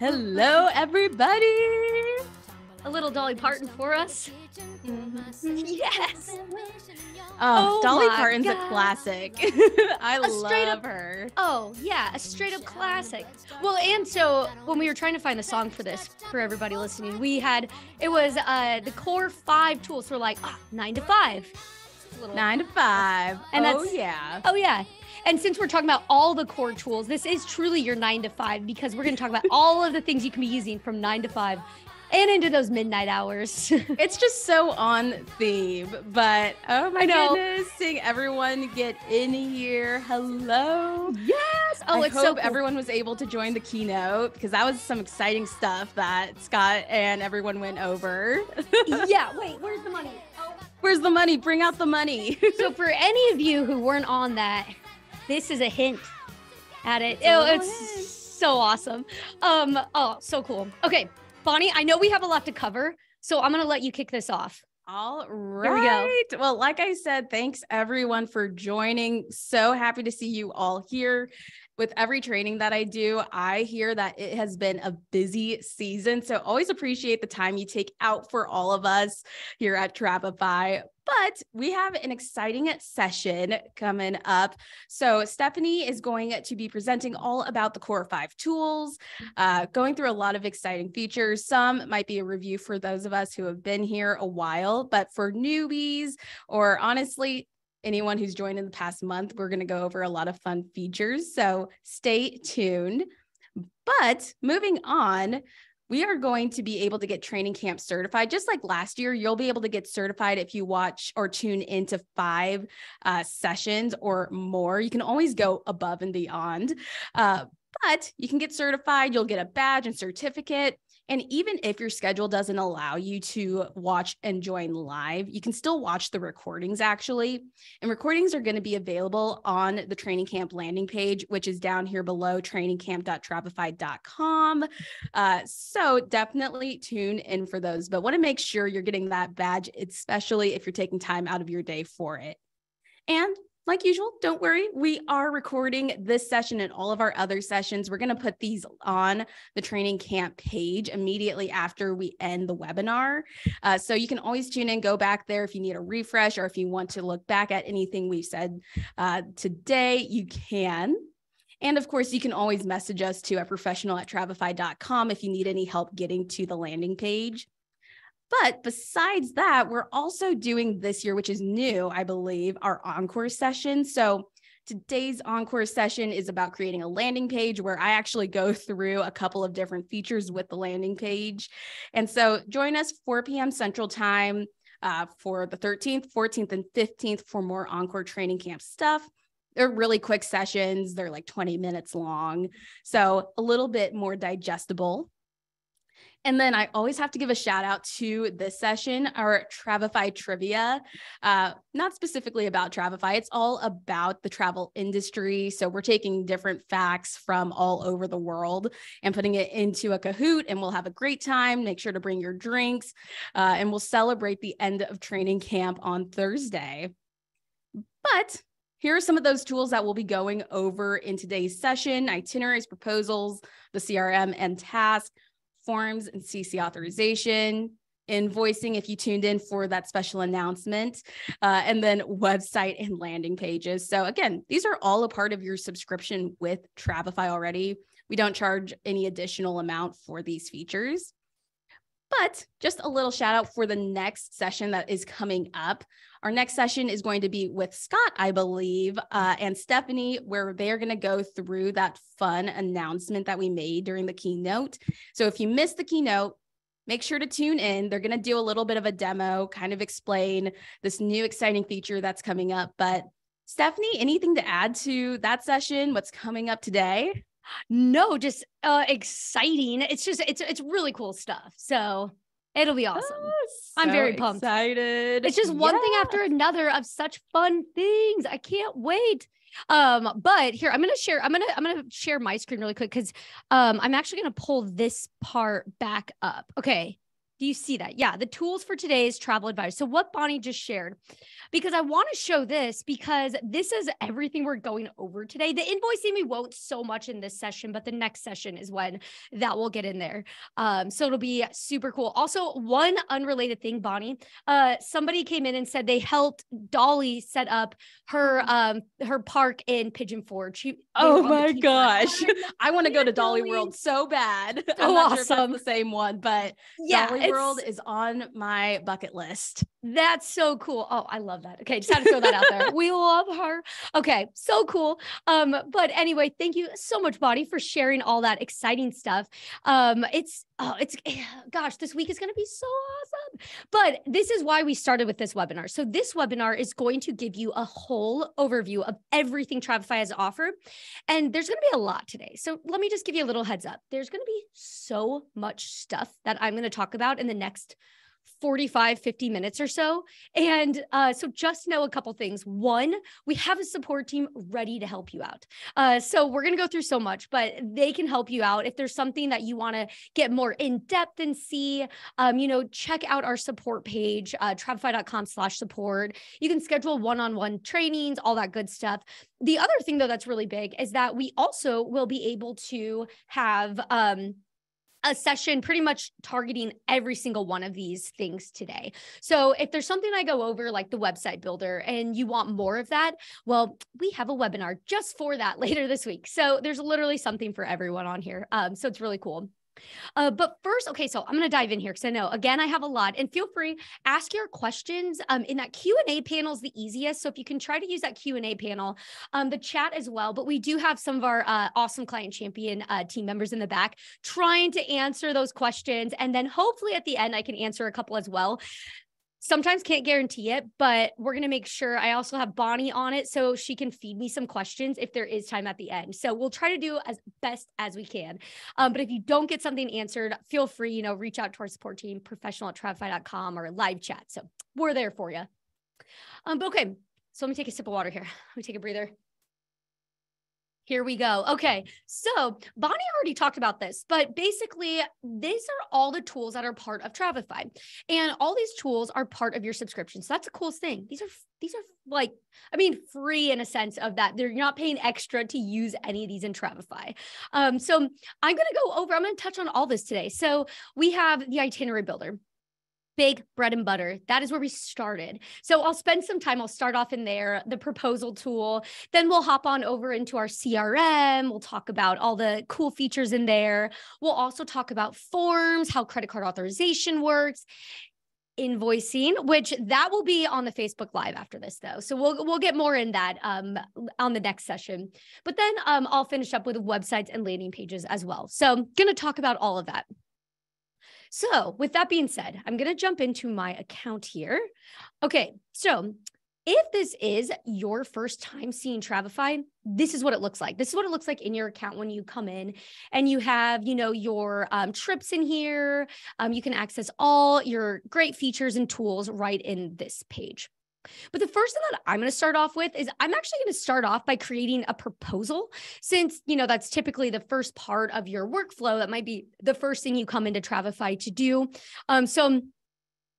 Hello, everybody. A little Dolly Parton for us. Yes. Oh, Dolly my Parton's God. a classic. I love her. Oh, yeah, a straight up classic. Well, and so when we were trying to find the song for this, for everybody listening, it was the core 5 tools. So we're like, 9 to 5. 9 to 5. And oh, yeah. Oh, yeah. And since we're talking about all the core tools, this is truly your 9 to 5 because we're going to talk about all of the things you can be using from 9 to 5 and into those midnight hours. It's just so on theme, but oh my goodness, seeing everyone get in here. Hello. Yes. Oh, I it's hope so cool. everyone was able to join the keynote because that was some exciting stuff that Scott and everyone went over. Yeah. Wait, where's the money? Oh. Where's the money? Bring out the money. So for any of you who weren't on that, this is a hint at it. It's so awesome. Oh, so cool. Okay, Bonnie, I know we have a lot to cover, so I'm gonna let you kick this off. All right. Here we go. Well, like I said, thanks everyone for joining. So happy to see you all here. With every training that I do, I hear that it has been a busy season. So always appreciate the time you take out for all of us here at Travefy. But we have an exciting session coming up. So Stephanie is going to be presenting all about the core 5 tools, going through a lot of exciting features. Some might be a review for those of us who have been here a while, but for newbies or honestly, anyone who's joined in the past month, we're going to go over a lot of fun features. So stay tuned. But moving on, we are going to be able to get training camp certified. Just like last year, you'll be able to get certified if you watch or tune into 5 sessions or more. You can always go above and beyond, but you can get certified. You'll get a badge and certificate. And even if your schedule doesn't allow you to watch and join live, you can still watch the recordings actually. And recordings are going to be available on the training camp landing page, which is down here below, trainingcamp.travefy.com. So definitely tune in for those, but want to make sure you're getting that badge, especially if you're taking time out of your day for it. And like usual, don't worry. We are recording this session and all of our other sessions. We're going to put these on the training camp page immediately after we end the webinar. So you can always tune in, go back there if you need a refresh or if you want to look back at anything we've said today, you can. And of course, you can always message us to professional@travefy.com if you need any help getting to the landing page. But besides that, we're also doing this year, which is new, I believe, our encore session. So today's encore session is about creating a landing page where I actually go through a couple of different features with the landing page. And so join us 4 p.m. Central Time for the 13th, 14th, and 15th for more encore training camp stuff. They're really quick sessions. They're like 20 minutes long. So a little bit more digestible. And then I always have to give a shout out to this session, our Travefy trivia, not specifically about Travefy. It's all about the travel industry. So we're taking different facts from all over the world and putting it into a Kahoot, and we'll have a great time. Make sure to bring your drinks, and we'll celebrate the end of training camp on Thursday. But here are some of those tools that we'll be going over in today's session: itineraries, proposals, the CRM and task, forms and CC authorization, invoicing if you tuned in for that special announcement, and then website and landing pages. So again, these are all a part of your subscription with Travefy already. We don't charge any additional amount for these features. But just a little shout out for the next session that is coming up. Our next session is going to be with Scott, I believe, and Stephanie, where they're going to go through that fun announcement that we made during the keynote. So if you missed the keynote, make sure to tune in. They're going to do a little bit of a demo, kind of explain this new exciting feature that's coming up. But Stephanie, anything to add to that session? What's coming up today? No, just exciting. It's really cool stuff. So it'll be awesome. I'm very pumped. Excited. It's just one thing after another of such fun things. I can't wait. But here I'm gonna share my screen really quick because I'm actually gonna pull this part back up. Okay. Do you see that? Yeah, the tools for today's travel advice. So what Bonnie just shared, because I want to show this because this is everything we're going over today. The invoicing we won't so much in this session, but the next session is when that will get in there. So it'll be super cool. Also, one unrelated thing, Bonnie, somebody came in and said they helped Dolly set up her park in Pigeon Forge. Oh my gosh. I want to go to Dolly World so bad. So I'm not awesome. sure if that's the same one, but yeah, Dolly World is on my bucket list. That's so cool. Oh, I love that. Okay, just had to throw that out there. We love her. Okay, so cool. But anyway, thank you so much, Bonnie, for sharing all that exciting stuff. Gosh, this week is going to be so awesome. But this is why we started with this webinar. So this webinar is going to give you a whole overview of everything Travefy has offered. And there's going to be a lot today. So let me just give you a little heads up. There's going to be so much stuff that I'm going to talk about in the next 45, 50 minutes or so. And so just know a couple things. One, we have a support team ready to help you out. So we're going to go through so much, but they can help you out. If there's something that you want to get more in depth and see, check out our support page, travefy.com/support. You can schedule one-on-one trainings, all that good stuff. The other thing though, that's really big is that we also will be able to have, a session pretty much targeting every single one of these things today. So if there's something I go over like the website builder and you want more of that, well, we have a webinar just for that later this week. So there's literally something for everyone on here. So it's really cool. But first, okay, so I'm going to dive in here because I know, again, I have a lot, and feel free, ask your questions in that Q&A panel is the easiest. So if you can try to use that Q&A panel, the chat as well, but we do have some of our awesome client champion team members in the back trying to answer those questions. And then hopefully at the end, I can answer a couple as well. Sometimes can't guarantee it, but we're going to make sure I also have Bonnie on it so she can feed me some questions if there is time at the end. So we'll try to do as best as we can. But if you don't get something answered, feel free, reach out to our support team, professional@travefy.com or live chat. So we're there for you. But okay, so let me take a sip of water here. Let me take a breather. Here we go. Okay. So Bonnie already talked about this, but basically these are all the tools that are part of Travefy, and all these tools are part of your subscription. So that's the coolest thing. These are like, free in a sense of that. You're not paying extra to use any of these in Travefy. So I'm going to touch on all this today. So we have the itinerary builder. Big bread and butter. That is where we started. So I'll spend some time. I'll start off in there, the proposal tool. Then we'll hop on over into our CRM. We'll talk about all the cool features in there. We'll also talk about forms, how credit card authorization works, invoicing, which that will be on the Facebook Live after this though. So we'll get more in that on the next session. But then I'll finish up with websites and landing pages as well. So I'm going to talk about all of that. So with that being said, I'm going to jump into my account here. Okay, so if this is your first time seeing Travefy, this is what it looks like. This is what it looks like in your account when you come in and you have, your trips in here. You can access all your great features and tools right in this page. But the first thing that I'm going to start off with is I'm actually going to start off by creating a proposal, since, that's typically the first part of your workflow. That might be the first thing you come into Travefy to do. So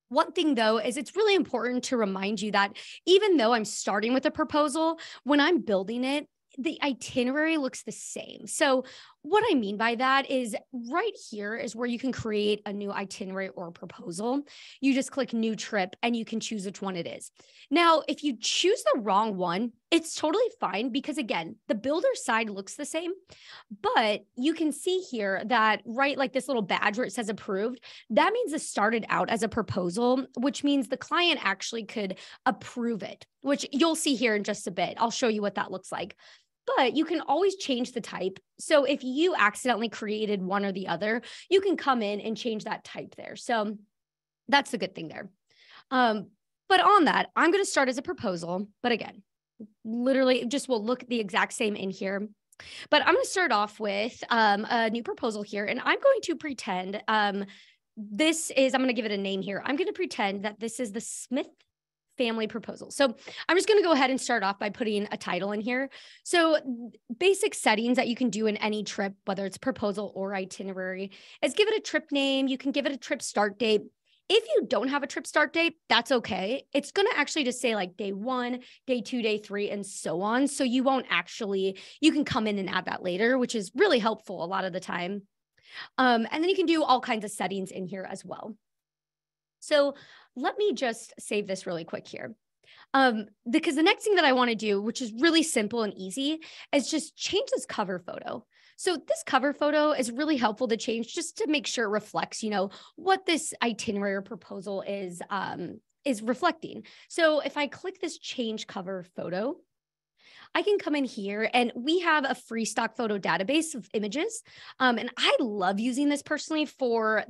one thing though, is it's really important to remind you that even though I'm starting with a proposal, when I'm building it, the itinerary looks the same. So what I mean by that is right here is where you can create a new itinerary or proposal. You just click new trip and you can choose which one it is. Now, if you choose the wrong one, it's totally fine because again, the builder side looks the same, but you can see here that right, like this little badge where it says approved, that means it started out as a proposal, which means the client actually could approve it, which you'll see here in just a bit. I'll show you what that looks like. But you can always change the type. So if you accidentally created one or the other, you can come in and change that type there. So that's the good thing there. But on that, I'm going to start as a proposal. But again, literally just will look the exact same in here. But I'm going to start off with a new proposal here. And I'm going to pretend I'm going to give it a name here. I'm going to pretend that this is the Smith family proposal. So I'm just going to go ahead and start off by putting a title in here. So basic settings that you can do in any trip, whether it's proposal or itinerary, is give it a trip name. You can give it a trip start date. If you don't have a trip start date, that's okay. It's going to actually just say like day 1, day 2, day 3, and so on. So you won't actually, you can come in and add that later, which is really helpful a lot of the time. And then you can do all kinds of settings in here as well. So let me just save this really quick here. Because the next thing that I want to do, which is really simple and easy, is just change this cover photo. So this cover photo is really helpful to change just to make sure it reflects, what this itinerary or proposal is reflecting. So if I click this change cover photo, I can come in here and we have a free stock photo database of images. And I love using this personally for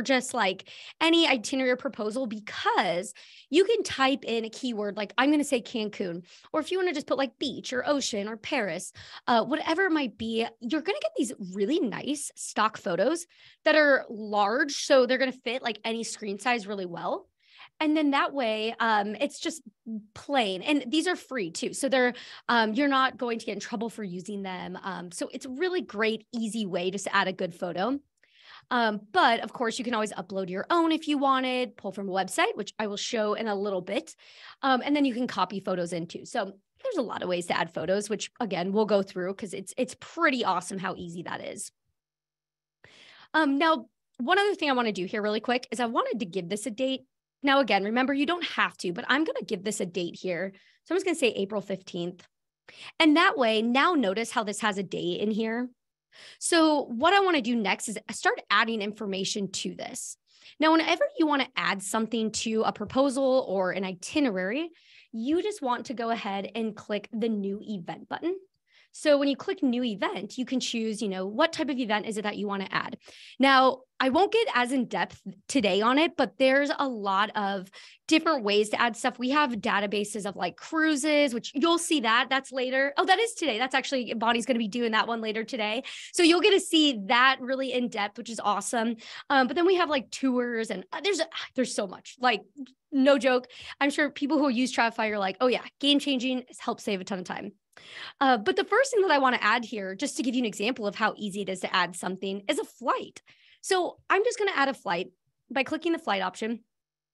just like any itinerary proposal, because you can type in a keyword, like I'm going to say Cancun, or if you want to just put like beach or ocean or Paris, whatever it might be, you're going to get these really nice stock photos that are large. So they're going to fit like any screen size really well. And then that way, it's just plain. And these are free too. So they're, you're not going to get in trouble for using them. So it's a really great, easy way just to add a good photo. But of course, you can always upload your own if you wanted, pull from a website, which I will show in a little bit. And then you can copy photos into. So there's a lot of ways to add photos, which again, we'll go through because it's pretty awesome how easy that is. Now, one other thing I want to do here really quick is I wanted to give this a date. Now, again, remember, you don't have to, but I'm going to give this a date here. So I'm just going to say April 15th. And that way, now notice how this has a date in here. So what I want to do next is start adding information to this. Now, whenever you want to add something to a proposal or an itinerary, you just want to go ahead and click the new event button. So when you click new event, you can choose, what type of event is it that you want to add. Now, I won't get as in depth today on it, but there's a lot of different ways to add stuff. We have databases of like cruises, which you'll see that's later. Oh, that is today. That's actually, Bonnie's going to be doing that one later today. So you'll get to see that really in depth, which is awesome. But then we have like tours and there's so much, like no joke. I'm sure people who use Travefy are like, oh yeah, game changing. It's helped save a ton of time. But the first thing that I want to add here, just to give you an example of how easy it is to add something, is a flight. So I'm just going to add a flight by clicking the flight option.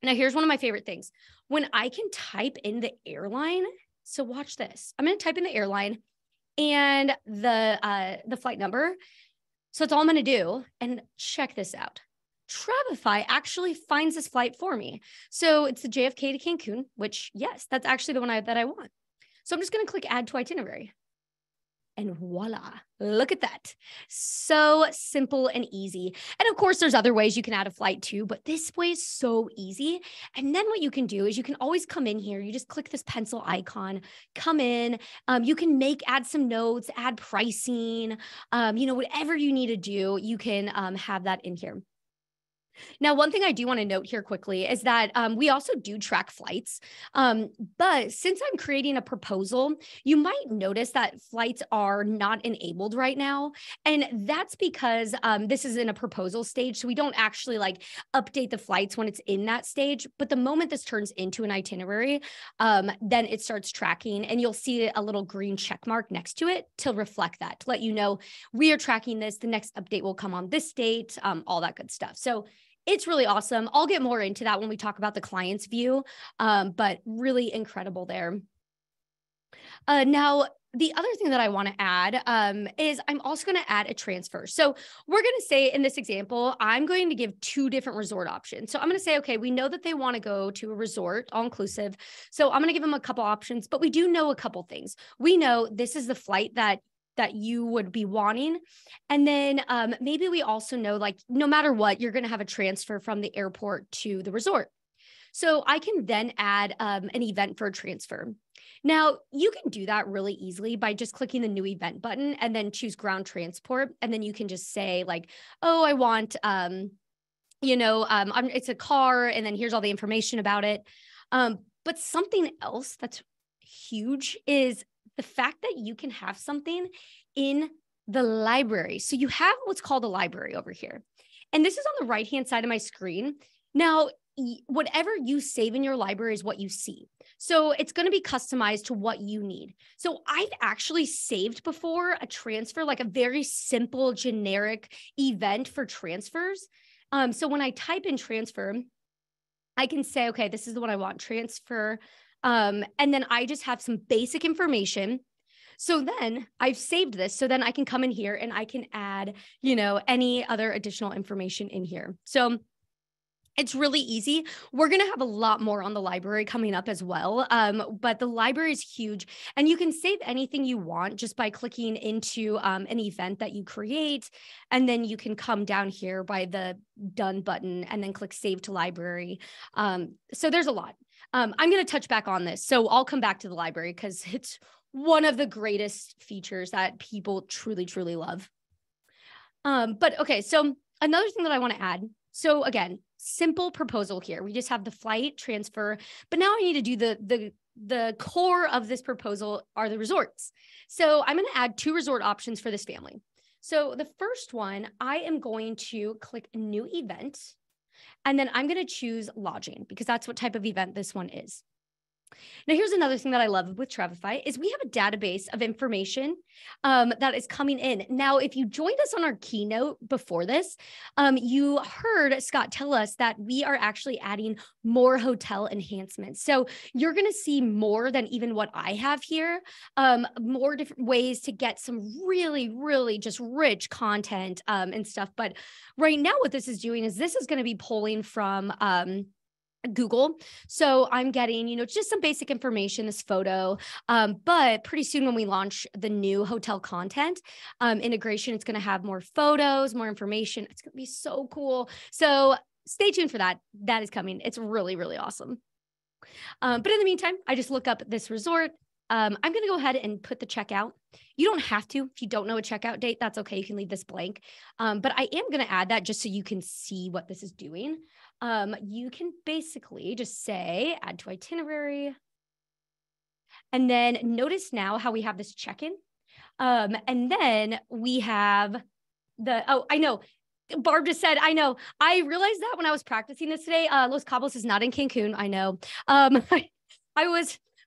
Now, here's one of my favorite things. When I can type in the airline, so watch this. I'm going to type in the airline and the flight number. So that's all I'm going to do. And check this out. Travefy actually finds this flight for me. So it's the JFK to Cancun, which, yes, that's actually the one that I want. So I'm just going to click add to itinerary. And voila, look at that. So simple and easy. And of course, there's other ways you can add a flight too, but this way is so easy. And then what you can do is you can always come in here. You just click this pencil icon, come in. You can add some notes, add pricing, whatever you need to do, you can have that in here. Now, one thing I do want to note here quickly is that we also do track flights. But since I'm creating a proposal, you might notice that flights are not enabled right now. And that's because this is in a proposal stage. So we don't actually like update the flights when it's in that stage. But the moment this turns into an itinerary, then it starts tracking and you'll see a little green check mark next to it to reflect that, to let you know we are tracking this. The next update will come on this date, all that good stuff. So it's really awesome. I'll get more into that when we talk about the client's view, but really incredible there. Now, the other thing that I want to add is I'm also going to add a transfer. So we're going to say in this example, I'm going to give 2 different resort options. So I'm going to say, okay, we know that they want to go to a resort, all inclusive. So I'm going to give them a couple options, but we do know a couple things. We know this is the flight that you would be wanting. And then maybe we also know, like, no matter what, you're going to have a transfer from the airport to the resort. So I can then add an event for a transfer. Now, you can do that really easily by just clicking the new event button and then choose ground transport. And then you can just say like, oh, I want, it's a car, and then here's all the information about it. But something else that's huge is the fact that you can have something in the library. So you have what's called a library over here. And this is on the right-hand side of my screen. Now, whatever you save in your library is what you see. So it's going to be customized to what you need. So I've actually saved before a transfer, like a very simple generic event for transfers. So when I type in transfer, I can say, okay, this is the one I want, transfer. And then I just have some basic information. So then I've saved this. So then I can come in here and I can add, any other additional information in here. So it's really easy. We're going to have a lot more on the library coming up as well. But the library is huge and you can save anything you want just by clicking into an event that you create. And then you can come down here by the done button and then click save to library. So there's a lot. I'm going to touch back on this. So I'll come back to the library because it's one of the greatest features that people truly, truly love. But okay, so another thing that I want to add. So again, simple proposal here. We just have the flight transfer, but now I need to do the core of this proposal are the resorts. So I'm going to add 2 resort options for this family. So the first one, I am going to click new event, and then I'm going to choose lodging because that's what type of event this one is. Now, here's another thing that I love with Travefy is we have a database of information that is coming in. Now, if you joined us on our keynote before this, you heard Scott tell us that we are actually adding more hotel enhancements. So you're going to see more than even what I have here, more different ways to get some really, really just rich content and stuff. But right now, what this is doing is this is going to be pulling from Google. So I'm getting, just some basic information, this photo, but pretty soon when we launch the new hotel content integration, it's going to have more photos, more information. It's going to be so cool. So stay tuned for that. That is coming. It's really, really awesome. But in the meantime, I just look up this resort. I'm going to go ahead and put the checkout. You don't have to. If you don't know a checkout date, that's okay. You can leave this blank. But I am going to add that just so you can see what this is doing. You can basically just say add to itinerary. And then notice now how we have this check-in. And then we have I know. Barb just said, I know. I realized that when I was practicing this today. Los Cabos is not in Cancun. I know.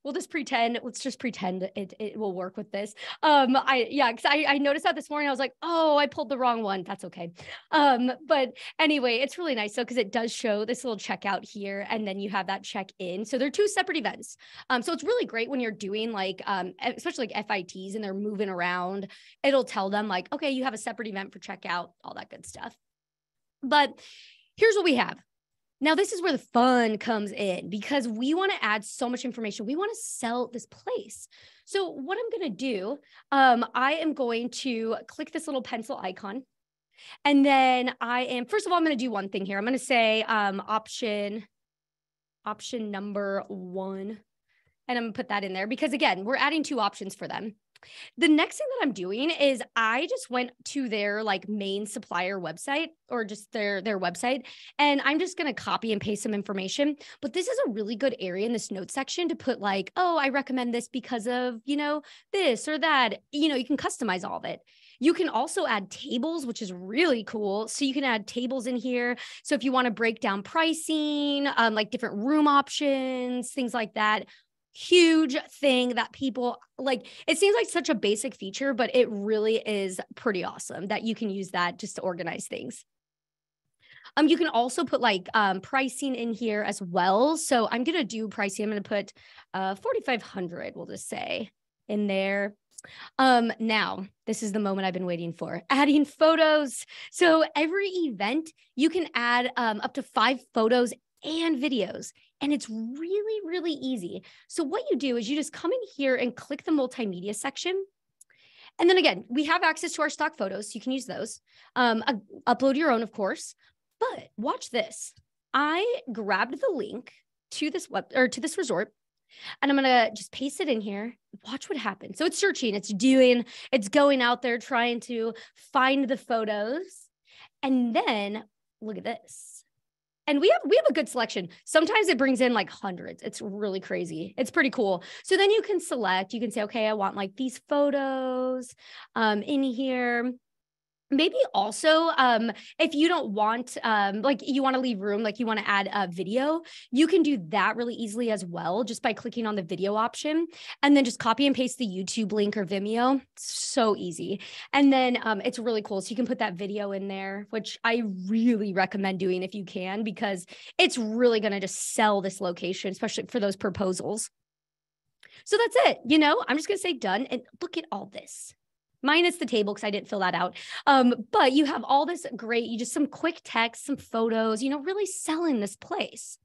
We'll just pretend. Let's just pretend it will work with this. Because I noticed that this morning. I was like, oh, I pulled the wrong one. That's okay. But anyway, it's really nice. So because it does show this little checkout here, and then you have that check in. So they're 2 separate events. So it's really great when you're doing especially like FITs and they're moving around. It'll tell them like, okay, you have a separate event for checkout, all that good stuff. But here's what we have. Now, this is where the fun comes in because we want to add so much information. We want to sell this place. So what I'm going to do, I am going to click this little pencil icon. And then first of all, I'm going to do one thing here. I'm going to say option number 1. And I'm going to put that in there because, again, we're adding 2 options for them. The next thing that I'm doing is I just went to their main supplier website or just their website, and I'm just going to copy and paste some information. But this is a really good area in this note section to put oh, I recommend this because of, this or that. You can customize all of it. You can also add tables, which is really cool. So you can add tables in here. So if you want to break down pricing, different room options, things like that. Huge thing that people like. It seems like such a basic feature, but it really is pretty awesome that you can use that just to organize things. You can also put pricing in here as well. So I'm going to do pricing. I'm going to put 4,500, we'll just say in there. Now this is the moment I've been waiting for, adding photos. So every event you can add up to 5 photos and videos. And it's really, really easy. So what you do is you just come in here and click the multimedia section. And then again, we have access to our stock photos. So you can use those. Upload your own, of course. But watch this. I grabbed the link to this this resort, and I'm going to just paste it in here. Watch what happens. So it's searching, it's going out there trying to find the photos. And then look at this. And we have a good selection. Sometimes it brings in hundreds. It's really crazy. It's pretty cool. So then you can select, you can say, okay, I want these photos in here. Maybe also, if you don't want, like you want to leave room, like you want to add a video, you can do that really easily as well, just by clicking on the video option and then just copy and paste the YouTube link or Vimeo. So easy. And then it's really cool. So you can put that video in there, which I really recommend doing if you can, because it's really going to just sell this location, especially for those proposals. So that's it. I'm just going to say done, and look at all this. Minus the table because I didn't fill that out. But you have all this great, you just some quick text, some photos, really selling this place.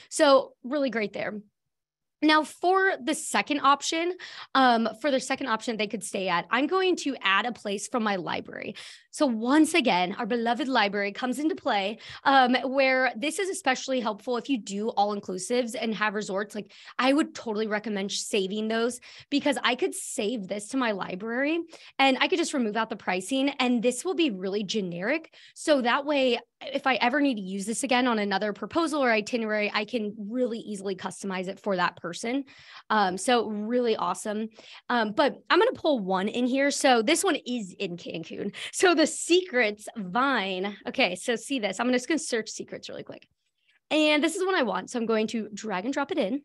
So really great there. Now for the second option, they could stay at, I'm going to add a place from my library. So once again, our beloved library comes into play, where this is especially helpful if you do all-inclusives and have resorts. Like, I would totally recommend saving those, because I could save this to my library and I could just remove out the pricing, and this will be really generic. So that way, if I ever need to use this again on another proposal or itinerary, I can really easily customize it for that person. So really awesome. But I'm going to pull one in here. So this one is in Cancun. So the Secrets Vine. Okay, so see this. I'm just going to search Secrets really quick. And this is what I want. So I'm going to drag and drop it in.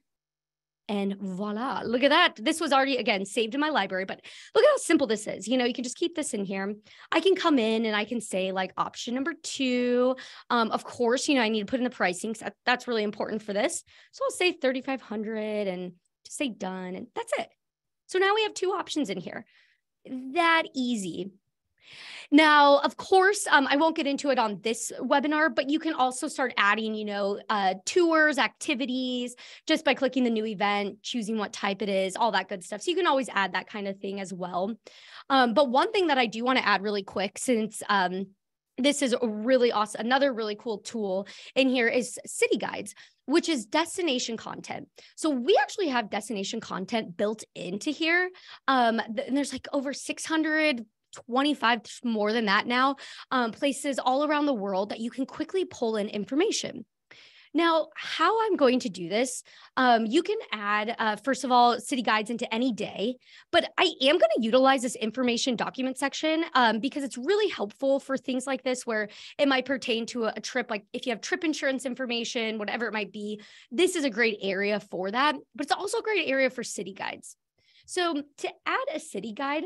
And voila, look at that. This was already, again, saved in my library, but look at how simple this is. You can just keep this in here. I can come in and I can say like option number 2. Of course, I need to put in the pricing, because that's really important for this. So I'll say 3,500 and just say done, and that's it. So now we have 2 options in here. That easy. Now, of course, I won't get into it on this webinar, but you can also start adding, tours, activities, just by clicking the new event, choosing what type it is, all that good stuff. So you can always add that kind of thing as well. But one thing that I do want to add really quick, since this is really awesome, another really cool tool in here is city guides, which is destination content. So we actually have destination content built into here. And there's like over 625, more than that now, places all around the world that you can quickly pull in information. Now, how I'm going to do this, you can add, first of all, city guides into any day, but I am going to utilize this information document section because it's really helpful for things like this, where it might pertain to a trip, like if you have trip insurance information, whatever it might be. This is a great area for that, but it's also a great area for city guides. So to add a city guide,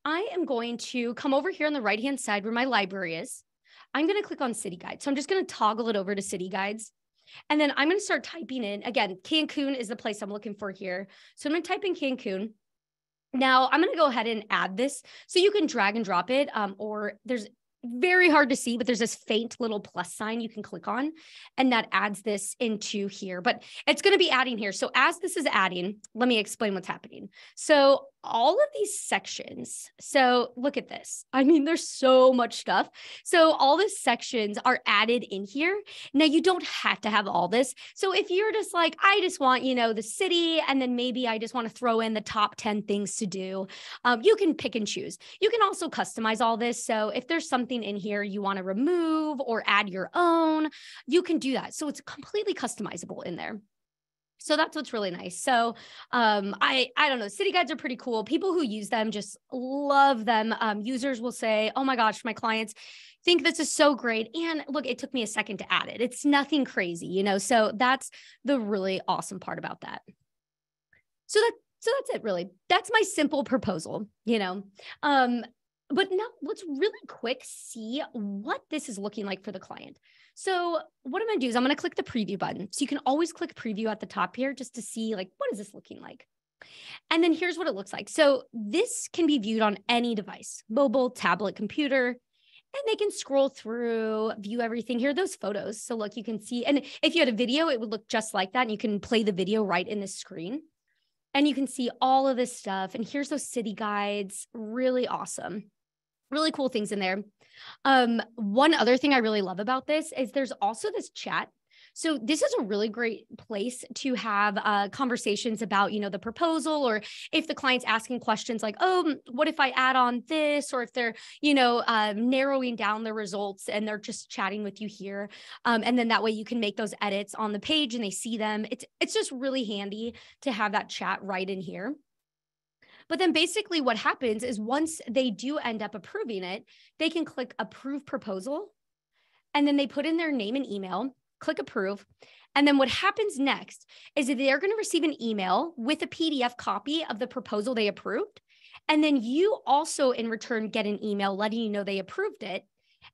I am going to come over here on the right-hand side where my library is. I'm going to click on city guide. So I'm just going to toggle it over to city guides. And then I'm going to start typing in, again, Cancun is the place I'm looking for here. So I'm going to type in Cancun. Now I'm going to go ahead and add this. So you can drag and drop it, or there's very hard to see, but there's this faint little plus sign you can click on, and that adds this into here, but it's going to be adding here. So as this is adding, let me explain what's happening. So all of these sections, so look at this. I mean, there's so much stuff. So all these sections are added in here. Now you don't have to have all this. So if you're just like, I just want, the city, and then maybe I just want to throw in the top 10 things to do, you can pick and choose. You can also customize all this. So if there's something in here you want to remove or add your own, you can do that. So it's completely customizable in there. So that's what's really nice. So I don't know, city guides are pretty cool. People who use them just love them. Users will say, oh my gosh, my clients think this is so great. And look, it took me a second to add it. It's nothing crazy, so that's the really awesome part about that. So that's it, really. That's my simple proposal, But now let's really quick see what this is looking like for the client. So what I'm going to do is I'm going to click the preview button. So you can always click preview at the top here just to see, like, what is this looking like? And then here's what it looks like. So this can be viewed on any device, mobile, tablet, computer, and they can scroll through, view everything here, those photos. So look, you can see, and if you had a video, it would look just like that. And you can play the video right in the screen. And you can see all of this stuff. And here's those city guides, really awesome. Really cool things in there. One other thing I really love about this is there's also this chat. So this is a really great place to have conversations about, the proposal, or if the client's asking questions like, oh, what if I add on this? Or if they're, narrowing down the results and they're just chatting with you here. And then that way you can make those edits on the page and they see them. It's just really handy to have that chat right in here. But then basically what happens is once they do end up approving it, they can click approve proposal. And then they put in their name and email, click approve. And then what happens next is that they're going to receive an email with a PDF copy of the proposal they approved. And then you also in return get an email letting you know they approved it.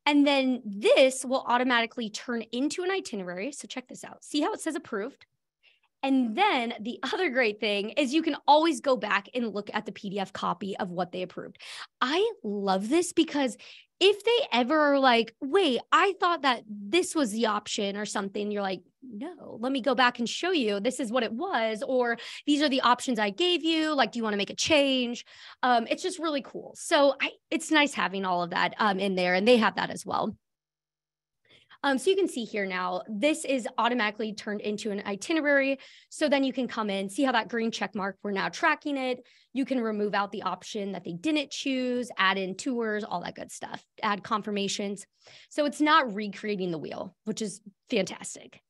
And then this will automatically turn into an itinerary. So check this out. See how it says approved? And then the other great thing is you can always go back and look at the PDF copy of what they approved. I love this because if they ever are like, wait, I thought that this was the option or something, you're like, no, let me go back and show you this is what it was, or these are the options I gave you. Like, do you want to make a change? It's just really cool. So it's nice having all of that in there, and they have that as well. So you can see here now, this is automatically turned into an itinerary. So then you can come in, see how that green check mark, we're now tracking it. You can remove out the option that they didn't choose, add in tours, all that good stuff, add confirmations. So it's not recreating the wheel, which is fantastic.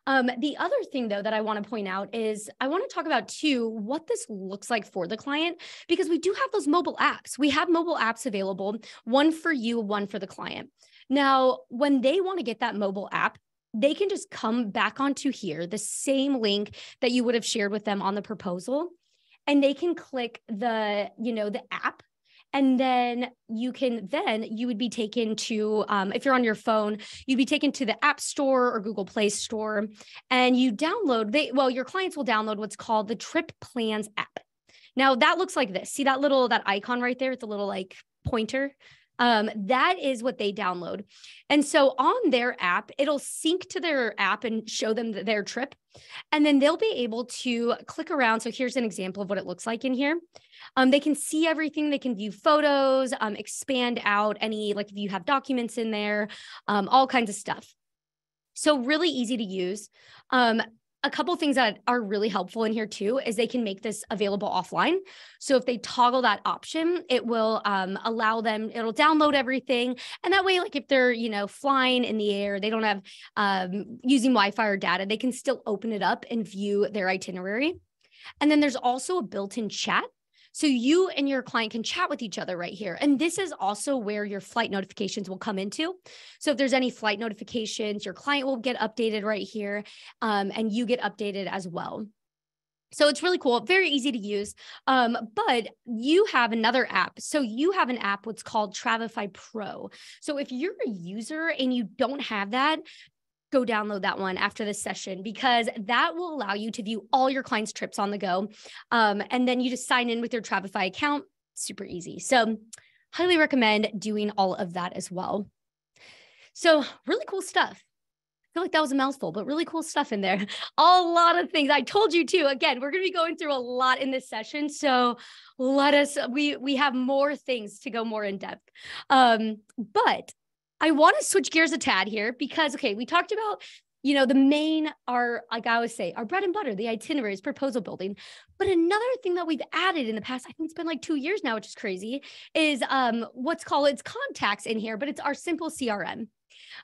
The other thing though that I want to point out is I want to talk about too what this looks like for the client, because we do have those mobile apps. We have mobile apps available, one for you, one for the client. Now, when they want to get that mobile app, they can just come back onto here, the same link that you would have shared with them on the proposal, and they can click the app. And then you would be taken to, if you're on your phone, you'd be taken to the App Store or Google Play Store, and you download, your clients will download what's called the Trip Plans app. Now that looks like this. See that icon right there? It's a little like pointer. That is what they download. And so on their app, it'll sync to their app and show them their trip. And then they'll be able to click around. So here's an example of what it looks like in here. They can see everything. They can view photos, expand out any, like if you have documents in there, all kinds of stuff. So really easy to use. A couple of things that are really helpful in here too is they can make this available offline. So if they toggle that option, it will allow them, it'll download everything. And that way, like if they're, flying in the air, they don't have using Wi-Fi or data, they can still open it up and view their itinerary. And then there's also a built-in chat. So you and your client can chat with each other right here. And this is also where your flight notifications will come into. So if there's any flight notifications, your client will get updated right here, and you get updated as well. So it's really cool, very easy to use, but you have another app. So you have an app, what's called Travefy Pro. So if you're a user and you don't have that, go download that one after this session, because that will allow you to view all your clients' trips on the go. And then you just sign in with your Travefy account, super easy. So highly recommend doing all of that as well. So really cool stuff. I feel like that was a mouthful, but really cool stuff in there. A lot of things. I told you too, again, we're going to be going through a lot in this session. So we have more things to go more in depth. But I want to switch gears a tad here because, okay, we talked about, the main, like I always say, our bread and butter, the itineraries, proposal building. But another thing that we've added in the past, I think it's been like 2 years now, which is crazy, is what's called, it's contacts in here, but it's our simple CRM.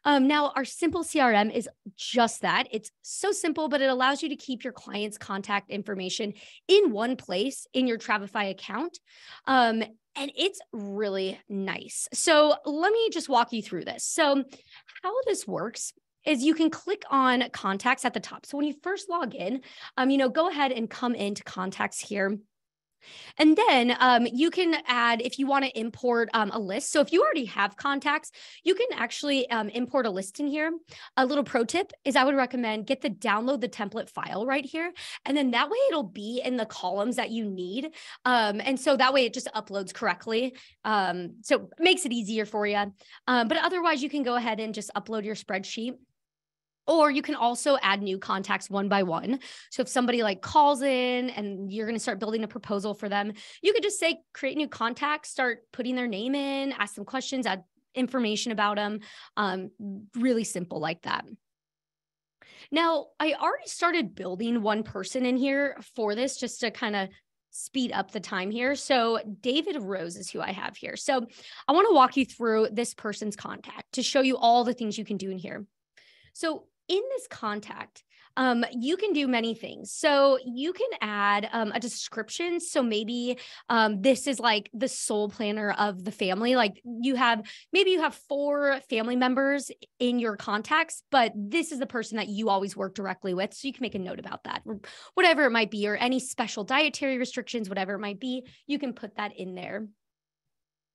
Now, our simple CRM is just that. It's so simple, but it allows you to keep your client's contact information in one place in your Travefy account. And it's really nice. So let me just walk you through this. So how this works is you can click on contacts at the top. So when you first log in, go ahead and come into contacts here. And then you can add, if you want to import a list. So if you already have contacts, you can actually import a list in here. A little pro tip is I would recommend download the template file right here. And then that way it'll be in the columns that you need. And so that way it just uploads correctly. So it makes it easier for you. But otherwise you can go ahead and just upload your spreadsheet. Or you can also add new contacts one by one. So if somebody calls in and you're going to start building a proposal for them, you could just say, create new contacts, start putting their name in, ask them questions, add information about them. Really simple like that. Now, I already started building one person in here for this just to kind of speed up the time here. So David Rose is who I have here. So I want to walk you through this person's contact to show you all the things you can do in here. So in this contact, you can do many things. So you can add a description. So maybe this is like the sole planner of the family. Like maybe you have 4 family members in your contacts, but this is the person that you always work directly with. So you can make a note about that, or whatever it might be, or any special dietary restrictions, whatever it might be, you can put that in there.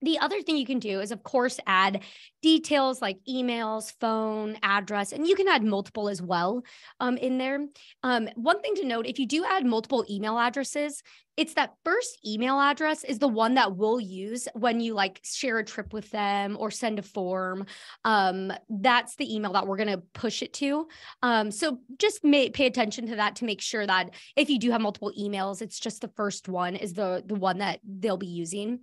The other thing you can do is, of course, add details like emails, phone, address, and you can add multiple as well in there. One thing to note, if you do add multiple email addresses, it's that first email address is the one that we'll use when you like share a trip with them or send a form. That's the email that we're going to push it to. So just pay attention to that to make sure that if you do have multiple emails, it's just the first one is the one that they'll be using.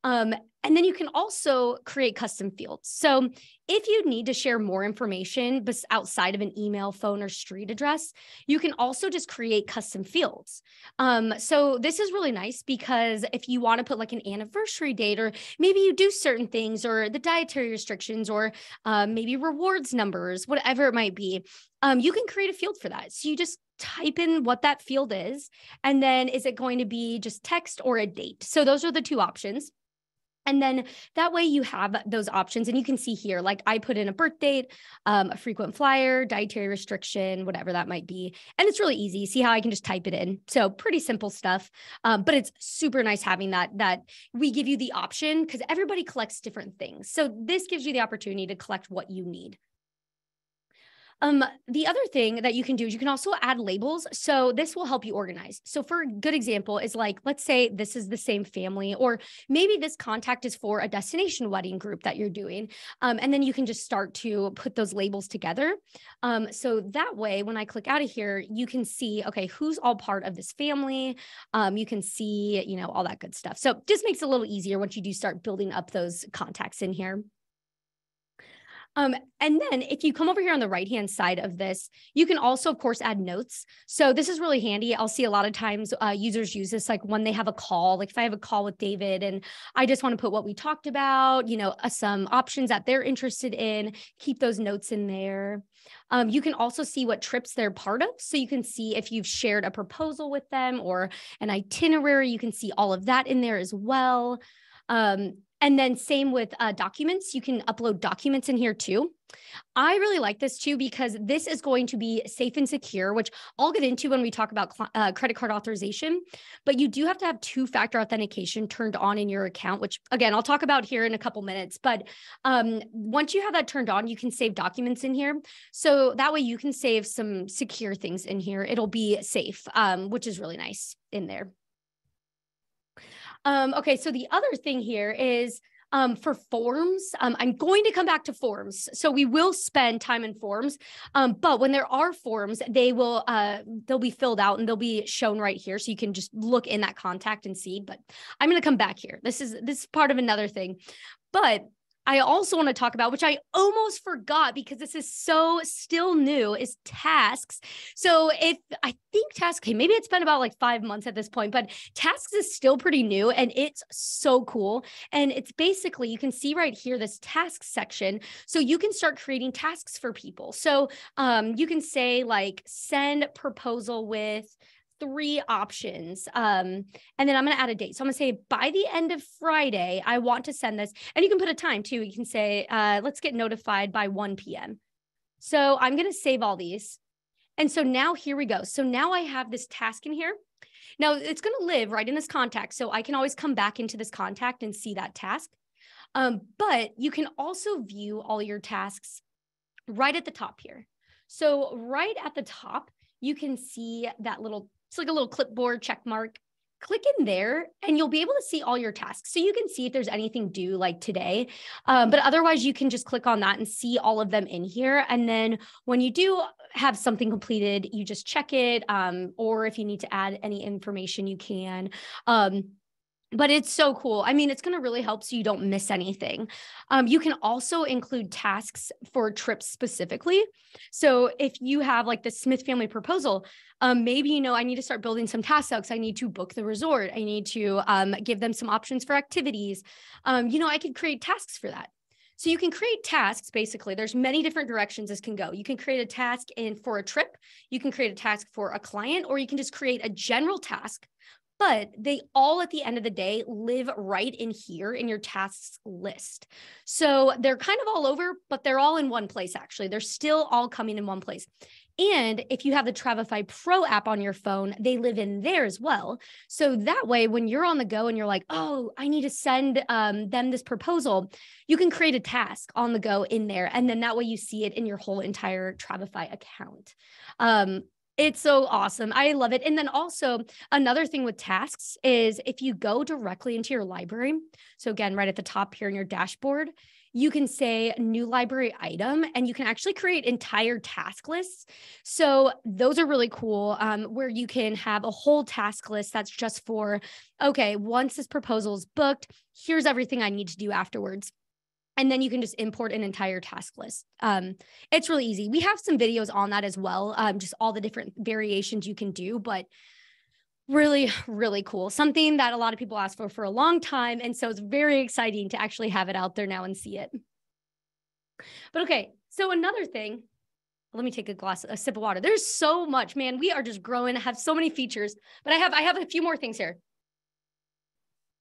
And then you can also create custom fields. So if you need to share more information outside of an email, phone, or street address, you can also just create custom fields. So this is really nice because if you want to put like an anniversary date, or maybe you do certain things, or the dietary restrictions, or maybe rewards numbers, whatever it might be, you can create a field for that. So you just type in what that field is, and then is it going to be just text or a date? So those are the 2 options. And then that way you have those options, and you can see here, like I put in a birth date, a frequent flyer, dietary restriction, whatever that might be. And it's really easy. See how I can just type it in. So pretty simple stuff. But it's super nice having that we give you the option, because everybody collects different things. So this gives you the opportunity to collect what you need. The other thing that you can do is you can also add labels. So this will help you organize. So for a good example is like, let's say this is the same family, or maybe this contact is for a destination wedding group that you're doing. And then you can just start to put those labels together. So that way, when I click out of here, you can see, okay, who's all part of this family. You can see, all that good stuff. So just makes it a little easier once you do start building up those contacts in here. And then if you come over here on the right-hand side of this, you can also, of course, add notes. So this is really handy. I'll see a lot of times users use this, like when they have a call, like if I have a call with David and I just want to put what we talked about, some options that they're interested in, keep those notes in there. You can also see what trips they're part of. So you can see if you've shared a proposal with them or an itinerary, you can see all of that in there as well. And then same with documents, you can upload documents in here too. I really like this too, because this is going to be safe and secure, which I'll get into when we talk about credit card authorization, but you do have to have 2-factor authentication turned on in your account, which again, I'll talk about here in a couple minutes, but once you have that turned on, you can save documents in here. So that way you can save some secure things in here. It'll be safe, which is really nice in there. Okay, so the other thing here is for forms, I'm going to come back to forms. So we will spend time in forms, but when there are forms, they'll be filled out and they'll be shown right here. So you can just look in that contact and see, but I'm going to come back here. This is part of another thing, but I also want to talk about, which I almost forgot because this is so still new, is tasks. So I think tasks, okay, maybe it's been about like 5 months at this point, but tasks is still pretty new and it's so cool. And it's basically, you can see right here, this tasks section. So you can start creating tasks for people. So you can say like send proposal with 3 options. And then I'm going to add a date. So I'm going to say by the end of Friday, I want to send this. And you can put a time too. You can say, let's get notified by 1 p.m. So I'm going to save all these. And so now here we go. So now I have this task in here. Now it's going to live right in this contact. So I can always come back into this contact and see that task. But you can also view all your tasks right at the top here. So right at the top, you can see that it's like a little clipboard check mark. Click in there and you'll be able to see all your tasks. So you can see if there's anything due like today, but otherwise you can just click on that and see all of them in here. And then when you do have something completed, you just check it. Or if you need to add any information, you can. But it's so cool. I mean, it's going to really help so you don't miss anything. You can also include tasks for trips specifically. So if you have like the Smith family proposal, maybe, I need to start building some tasks out because I need to book the resort. I need to give them some options for activities. I could create tasks for that. So you can create tasks, basically. There's many different directions this can go. You can create a task for a trip, you can create a task for a client, or you can just create a general task, but they all at the end of the day live right in here in your tasks list. So they're kind of all over, but they're all in one place, actually. They're still all coming in one place. And if you have the Travefy Pro app on your phone, they live in there as well. So that way, when you're on the go and you're like, oh, I need to send them this proposal, you can create a task on the go in there. And then that way you see it in your whole entire Travefy account. It's so awesome. I love it. And then also another thing with tasks is if you go directly into your library, so again, right at the top here in your dashboard, you can say new library item, and you can actually create entire task lists. So those are really cool, where you can have a whole task list that's just for, okay, once this proposal is booked, here's everything I need to do afterwards. And then you can just import an entire task list. It's really easy. We have some videos on that as well, just all the different variations you can do, but really, really cool. Something that a lot of people ask for a long time. And so it's very exciting to actually have it out there now and see it. But okay, so another thing, let me take a sip of water. There's so much, man. We are just growing, have so many features, but I have a few more things here.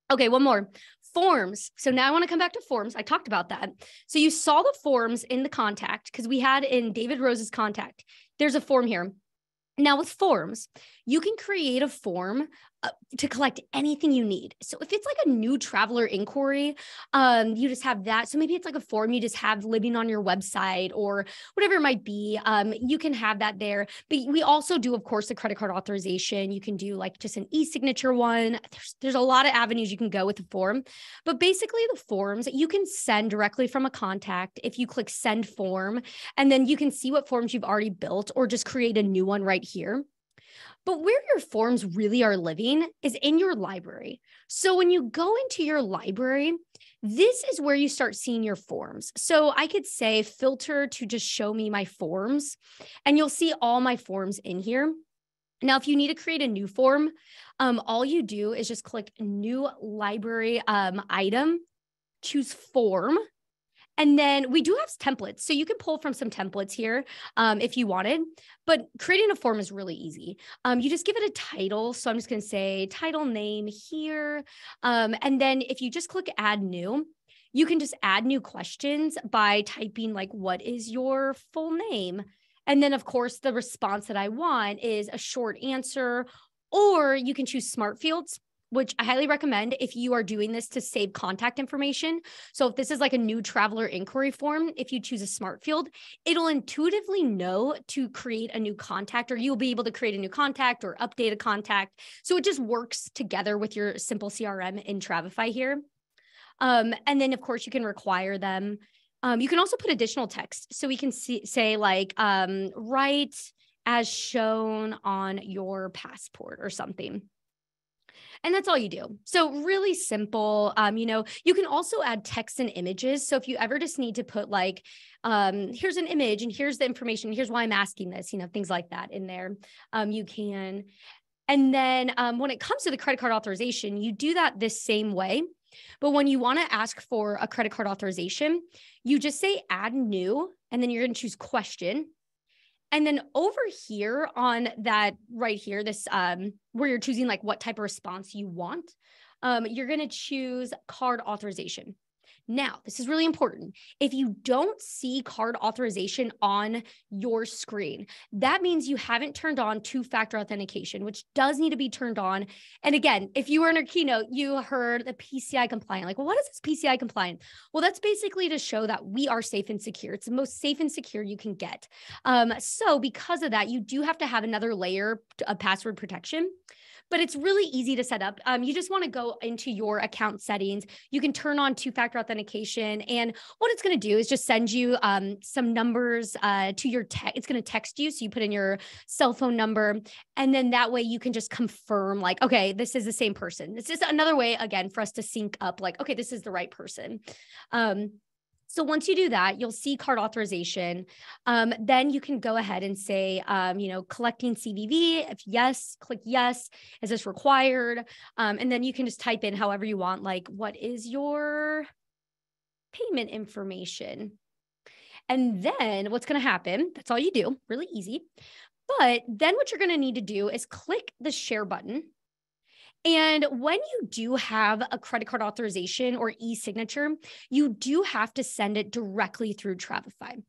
Okay, one more. Forms. So now I want to come back to forms. I talked about that. So you saw the forms in the contact because we had in David Rose's contact. There's a form here. Now with forms, you can create a form to collect anything you need. So if it's like a new traveler inquiry, you just have that. So maybe it's like a form you just have living on your website or whatever it might be. You can have that there. But we also do, of course, the credit card authorization. You can do like just an e-signature one. There's a lot of avenues you can go with the form. But basically the forms you can send directly from a contact if you click send form, and then you can see what forms you've already built or just create a new one right here. But where your forms really are living is in your library. So when you go into your library, this is where you start seeing your forms. So I could say filter to just show me my forms, and you'll see all my forms in here. Now, if you need to create a new form, all you do is just click new library item, choose form. And then we do have templates. So you can pull from some templates here if you wanted, but creating a form is really easy. You just give it a title. So I'm just going to say title name here. And then if you just click add new, you can just add new questions by typing like, what is your full name? And then of course, the response that I want is a short answer, or you can choose smart fields, which I highly recommend if you are doing this to save contact information. So if this is like a new traveler inquiry form, if you choose a smart field, it'll intuitively know to create a new contact, or you'll be able to create a new contact or update a contact. So it just works together with your simple CRM in Travefy here. And then of course you can require them. You can also put additional text. So we can say like, write as shown on your passport or something. And that's all you do. So really simple. You can also add text and images. So if you ever just need to put like, here's an image and here's the information, here's why I'm asking this, things like that in there, you can. And then when it comes to the credit card authorization, you do that this same way. But when you want to ask for a credit card authorization, you just say add new, and then you're going to choose question. And then over here on that right here, this where you're choosing like what type of response you want, you're going to choose card authorization. Now, this is really important. If you don't see card authorization on your screen, that means you haven't turned on two-factor authentication, which does need to be turned on. And again, if you were in a keynote, you heard the PCI compliant. Like, well, what is this PCI compliant? Well, that's basically to show that we are safe and secure. It's the most safe and secure you can get. So because of that, you do have to have another layer of password protection. But it's really easy to set up. You just want to go into your account settings. You can turn on two-factor authentication. And what it's going to do is just send you some numbers to your text. It's going to text you. So you put in your cell phone number. And then that way you can just confirm like, okay, this is the same person. This is another way, again, for us to sync up like, okay, this is the right person. So once you do that, you'll see card authorization. Then you can go ahead and say, collecting CVV. If yes, click yes. Is this required? And then you can just type in however you want, like, what is your payment information. And then what's going to happen, that's all you do, really easy. But then what you're going to need to do is click the share button. And when you do have a credit card authorization or e-signature, you do have to send it directly through Travefy.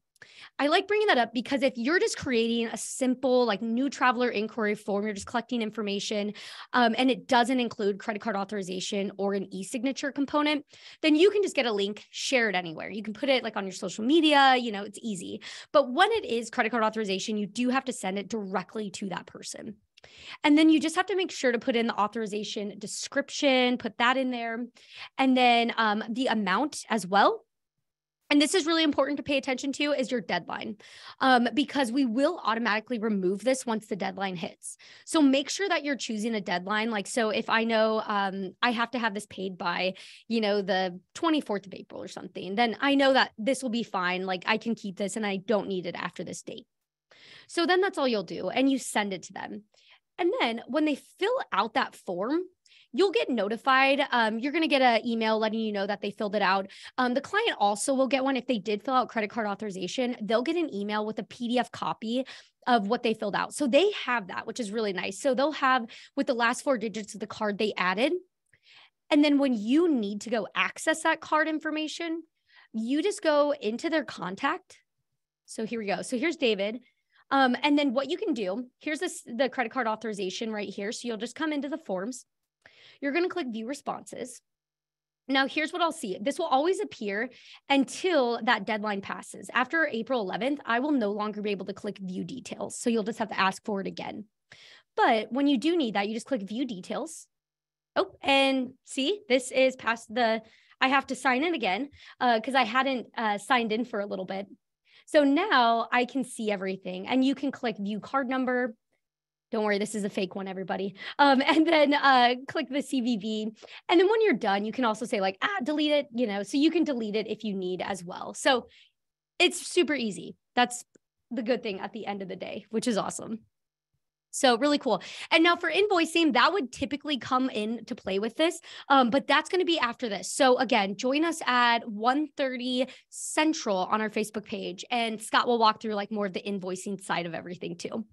I like bringing that up because if you're just creating a simple like new traveler inquiry form, you're just collecting information, and it doesn't include credit card authorization or an e-signature component, then you can just get a link, share it anywhere. You can put it like on your social media, it's easy. But when it is credit card authorization, you do have to send it directly to that person. And then you just have to make sure to put in the authorization description, put that in there, and then the amount as well. And this is really important to pay attention to is your deadline, because we will automatically remove this once the deadline hits. So make sure that you're choosing a deadline. Like, so if I know I have to have this paid by, the 24th of April or something, then I know that this will be fine. Like I can keep this and I don't need it after this date. So then that's all you'll do. And you send it to them. And then when they fill out that form, you'll get notified. You're going to get an email letting you know that they filled it out. The client also will get one. If they did fill out credit card authorization, they'll get an email with a PDF copy of what they filled out. So they have that, which is really nice. So they'll have with the last 4 digits of the card they added. And then when you need to go access that card information, you just go into their contact. So here we go. So here's David. And then what you can do, here's the credit card authorization right here. So you'll just come into the forms. You're going to click view responses. Now, here's what I'll see. This will always appear until that deadline passes. After April 11th, I will no longer be able to click view details. So you'll just have to ask for it again. But when you do need that, you just click view details. Oh, and see, this is past I have to sign in again because I hadn't signed in for a little bit. So now I can see everything and you can click view card number. Don't worry, this is a fake one, everybody. And then click the CVV. And then when you're done, you can also say like, delete it, so you can delete it if you need as well. So it's super easy. That's the good thing at the end of the day, which is awesome. So really cool. And now for invoicing, that would typically come in to play with this, but that's going to be after this. So again, join us at 1:30 Central on our Facebook page, and Scott will walk through like more of the invoicing side of everything too.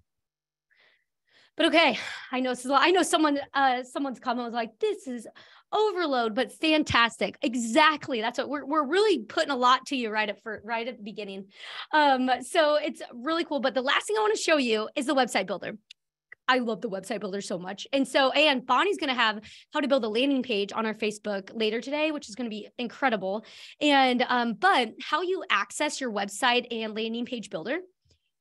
But okay, I know someone's comment was like, this is overload, but fantastic. Exactly. That's what we're really putting a lot to you right at the beginning. So it's really cool. But the last thing I want to show you is the website builder. I love the website builder so much. And Bonnie's going to have how to build a landing page on our Facebook later today, which is going to be incredible. And, but how you access your website and landing page builder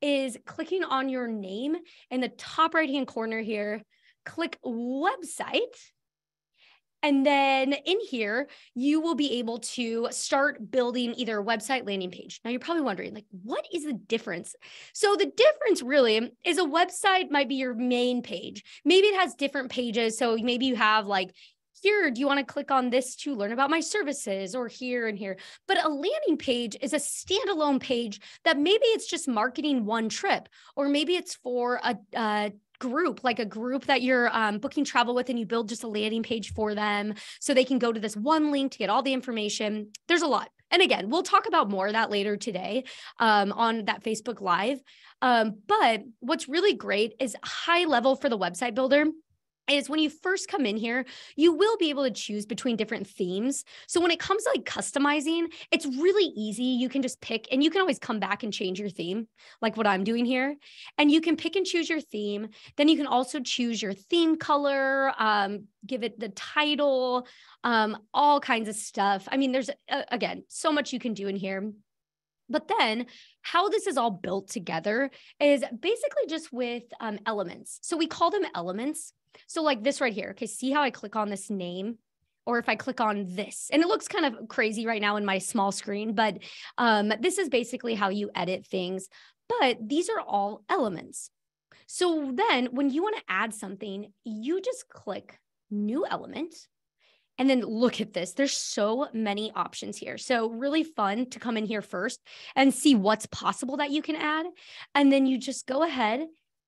is clicking on your name in the top right-hand corner here, click website. And then in here, you will be able to start building either a website landing page. Now you're probably wondering, like, what is the difference? So the difference really is a website might be your main page. Maybe it has different pages. So maybe you have like, here, do you want to click on this to learn about my services, or here and here? But a landing page is a standalone page that maybe it's just marketing one trip, or maybe it's for a group, like a group that you're booking travel with, and you build just a landing page for them so they can go to this one link to get all the information. There's a lot. And again, we'll talk about more of that later today on that Facebook Live. But what's really great is high level for the website builder is when you first come in here, you will be able to choose between different themes. So when it comes to like customizing, it's really easy. You can just pick, and you can always come back and change your theme, like what I'm doing here. And you can pick and choose your theme. Then you can also choose your theme color, give it the title, all kinds of stuff. I mean, there's, again, so much you can do in here. But then how this is all built together is basically just with elements. So we call them elements. So like this right here, okay, see how I click on this name, or if I click on this, and it looks kind of crazy right now in my small screen, but this is basically how you edit things, but these are all elements. So then when you want to add something, you just click new element. And then look at this. There's so many options here. So really fun to come in here first and see what's possible that you can add. And then you just go ahead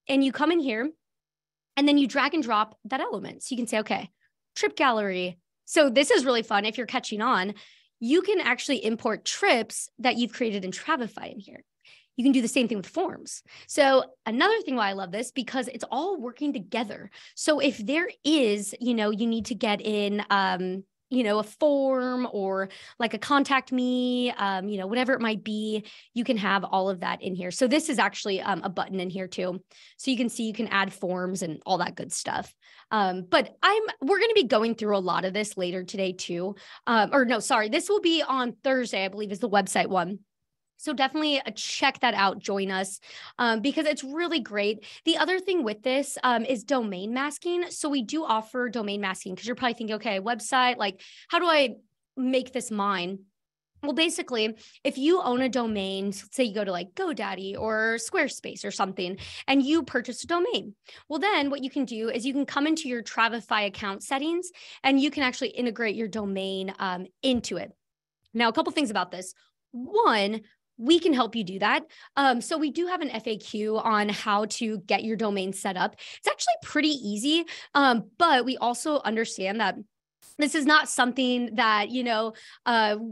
and you come in here and then you drag and drop that element. So you can say, okay, trip gallery. So this is really fun if you're catching on. you can actually import trips that you've created in Travefy in here. You can do the same thing with forms. So another thing why I love this, because it's all working together. So if there is, you need to get in, a form or like a contact me, whatever it might be, you can have all of that in here. So this is actually a button in here too. So you can see you can add forms and all that good stuff. But we're going to be going through a lot of this later today too. This will be on Thursday, I believe is the website one. So definitely check that out. Join us because it's really great. The other thing with this is domain masking. So we do offer domain masking because you're probably thinking, okay, website, like how do I make this mine? Well, basically, if you own a domain, say you go to like GoDaddy or Squarespace or something, and you purchase a domain, well, then what you can do is you can come into your Travefy account settings and you can actually integrate your domain into it. Now, a couple things about this. One, we can help you do that. So we do have an FAQ on how to get your domain set up. It's actually pretty easy, but we also understand that this is not something that,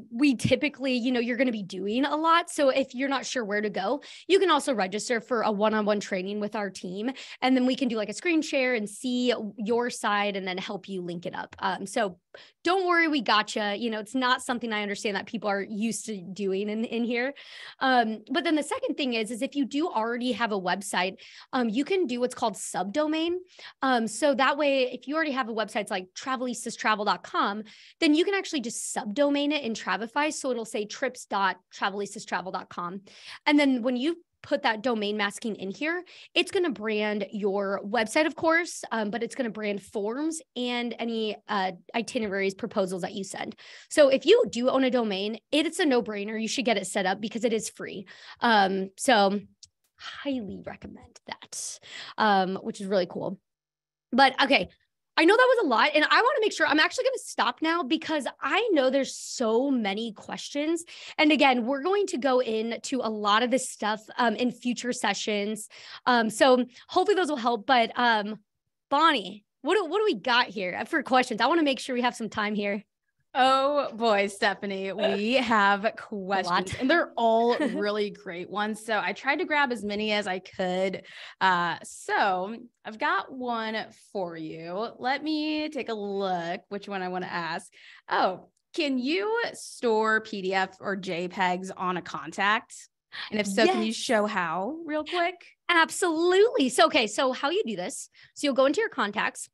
we typically, you're going to be doing a lot. So if you're not sure where to go, you can also register for a one-on-one training with our team. And then we can do like a screen share and see your side and then help you link it up. So don't worry, we gotcha. It's not something I understand that people are used to doing in here. But then the second thing is if you do already have a website, you can do what's called subdomain. So that way, if you already have a website, it's like travelissastravel.com, then you can actually just subdomain it in Travefy. So it'll say trips.travelissastravel.com. And then when you put that domain masking in here, it's going to brand your website, of course, but it's going to brand forms and any itineraries, proposals that you send. So if you do own a domain, it's a no-brainer. You should get it set up because it is free. So highly recommend that, which is really cool. But okay, I know that was a lot, and I want to make sure I'm actually going to stop now because I know there's so many questions. And again, we're going to go into a lot of this stuff in future sessions. So hopefully those will help. But Bonnie, what do we got here for questions? I want to make sure we have some time here. Oh boy, Stephanie, we have questions and they're all really great ones. So I tried to grab as many as I could. So I've got one for you. Let me take a look which one I want to ask. Oh, can you store PDF or JPEGs on a contact? And if so, yes. Can you show how real quick? Absolutely. So, okay. So how you do this, so you'll go into your contacts,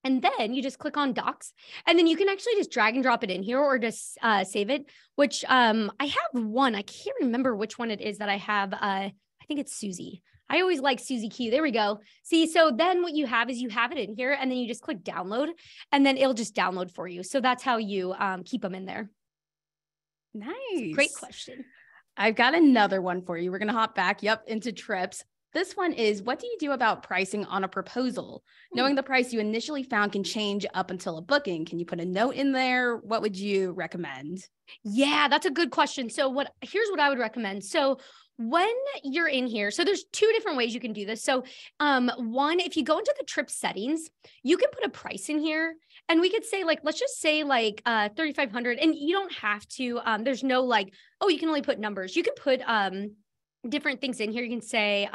and then you just click on docs, and then you can actually just drag and drop it in here or just save it, which I have one. I can't remember which one it is that I have. I think it's Susie. I always like Susie Q. There we go. See, so then what you have is you have it in here, and then you just click download, and then it'll just download for you. So that's how you keep them in there. Nice. Great question. I've got another one for you. We're going to hop back, into trips. This one is, what do you do about pricing on a proposal? Knowing the price you initially found can change up until a booking. Can you put a note in there? What would you recommend? Yeah, that's a good question. So here's what I would recommend. So when you're in here, so there's two different ways you can do this. So one, if you go into the trip settings, you can put a price in here, and we could say let's just say 3,500, and you don't have to, there's no you can only put numbers. You can put, different things in here. You can say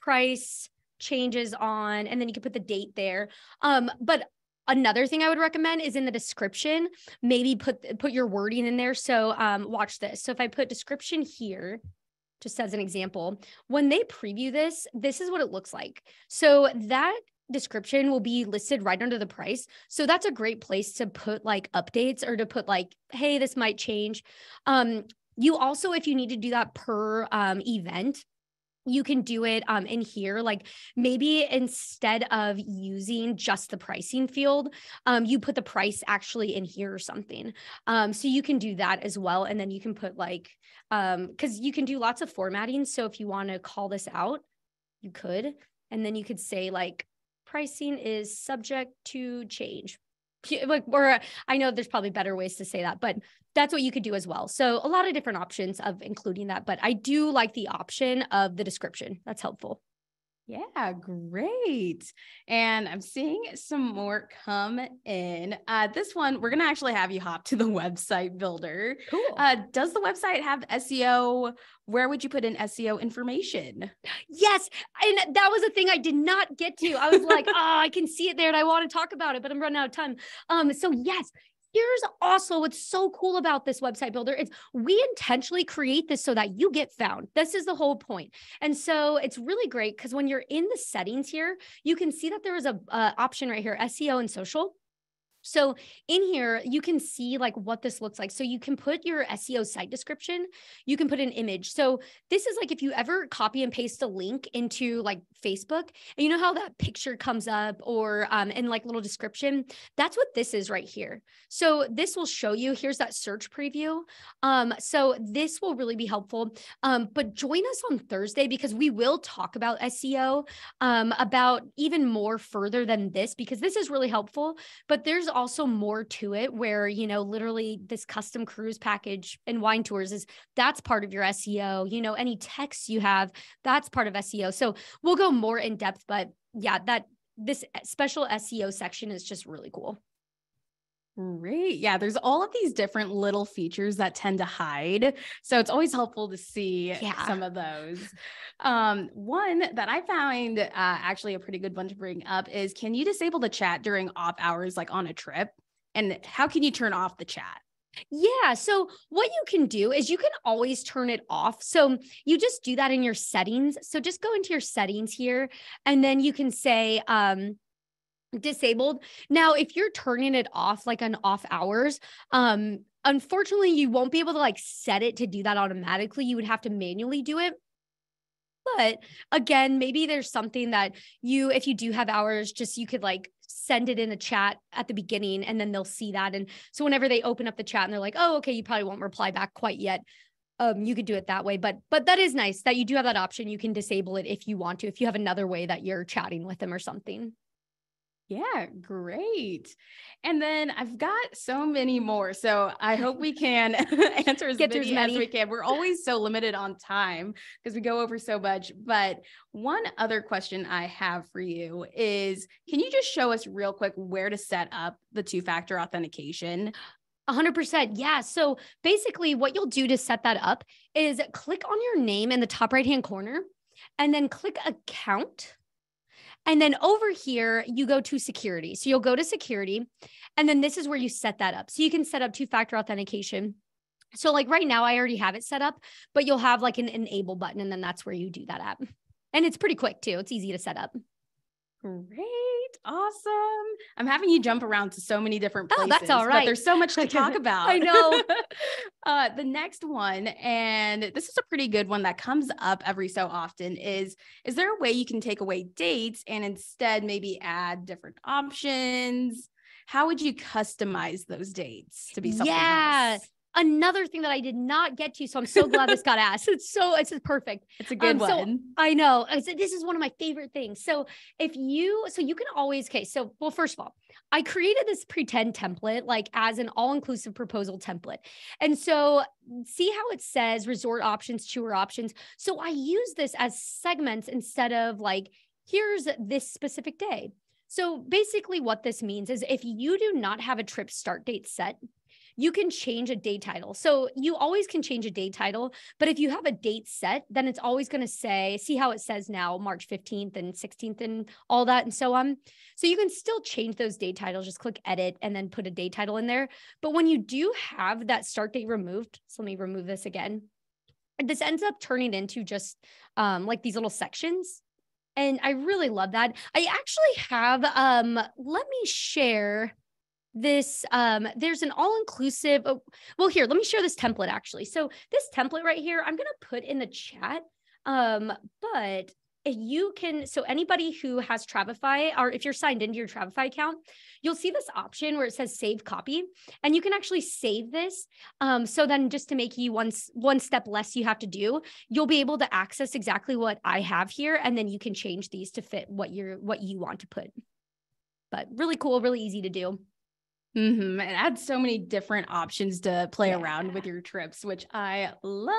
price changes on, and then you can put the date there. But another thing I would recommend is in the description, maybe put your wording in there. So watch this. So if I put description here, just as an example, when they preview this, this is what it looks like. So that description will be listed right under the price. So that's a great place to put updates or to put hey, this might change. You also, if you need to do that per event, you can do it in here. Maybe instead of using just the pricing field, you put the price actually in here or something. So you can do that as well. And then you can put because you can do lots of formatting. So if you want to call this out, you could, and then you could say pricing is subject to change. Or I know there's probably better ways to say that, but that's what you could do as well. So a lot of different options of including that, but I do like the option of the description. That's helpful. Yeah, great. And I'm seeing some more come in. This one, we're going to actually have you hop to the website builder. Cool. Does the website have SEO? Where would you put in SEO information? Yes. And that was a thing I did not get to. I was like, oh, I can see it there and I want to talk about it, but I'm running out of time. So yes, here's also what's so cool about this website builder is we intentionally create this so that you get found. This is the whole point. And so it's really great because when you're in the settings here, you can see that there is a option right here, SEO and social. So in here, you can see like what this looks like. So you can put your SEO site description, you can put an image. So this is like if you ever copy and paste a link into like Facebook, and you know how that picture comes up or in like little description, that's what this is right here. So this will show you, here's that search preview. So this will really be helpful. But join us on Thursday because we will talk about SEO about even more further than this, because this is really helpful, but there's also more to it where, you know, literally this custom cruise package and wine tours that's part of your SEO, you know, any texts you have, that's part of SEO. So we'll go more in depth, but yeah, this special SEO section is just really cool. Great. Yeah, there's all of these different little features that tend to hide. So it's always helpful to see some of those. One that I found actually a pretty good one to bring up is, can you disable the chat during off hours, like on a trip? And how can you turn off the chat? Yeah. So what you can do is you can always turn it off. So you just do that in your settings. So just go into your settings here, and then you can say, disabled. Now, if you're turning it off like on off hours, unfortunately, you won't be able to like set it to do that automatically. You would have to manually do it. But again, maybe there's something that if you do have hours, just you could like send it in the chat at the beginning and then they'll see that. And so whenever they open up the chat and they're like, oh, okay, you probably won't reply back quite yet. You could do it that way, but that is nice that you do have that option. You can disable it if you want to, if you have another way that you're chatting with them or something. Yeah, great. And then I've got so many more. So I hope we can answer as many as we can. We're always so limited on time because we go over so much. But one other question I have for you is, can you just show us real quick where to set up the two-factor authentication? 100%. Yeah. So basically what you'll do to set that up is click on your name in the top right-hand corner and then click account. And then over here, you go to security. So you'll go to security, and then this is where you set that up. So you can set up two-factor authentication. So like right now, I already have it set up, but you'll have like an enable button, and then that's where you do that at. And it's pretty quick too. It's easy to set up. Great. Awesome. I'm having you jump around to so many different places. Oh, that's all right. But there's so much to talk about. I know. The next one, and this is a pretty good one that comes up every so often, is there a way you can take away dates and instead maybe add different options? How would you customize those dates to be something else? Another thing that I did not get to, so I'm so glad this got asked. It's perfect. It's a good one. So I know. This is one of my favorite things. So you can always, well, first of all, I created this pretend template, like as an all-inclusive proposal template. And so see how it says resort options, tour options. So I use this as segments instead of like, here's this specific day. So basically what this means is if you do not have a trip start date set, you can change a day title. So you always can change a day title, but if you have a date set, then it's always going to say, see how it says now, March 15th and 16th and all that and so on. So you can still change those day titles, just click edit and then put a day title in there. But when you do have that start date removed, so let me remove this again. This ends up turning into just like these little sections. And I really love that. I actually have, let me share this, there's an all-inclusive, well, here, let me share this template actually. So this template right here, I'm going to put in the chat, but you can, so anybody who has Travefy, or if you're signed into your Travefy account, you'll see this option where it says save copy, and you can actually save this. So then just to make you one step less you have to do, you'll be able to access exactly what I have here. And then you can change these to fit what you want to put, but really cool, really easy to do. It adds so many different options to play around with your trips, which I love.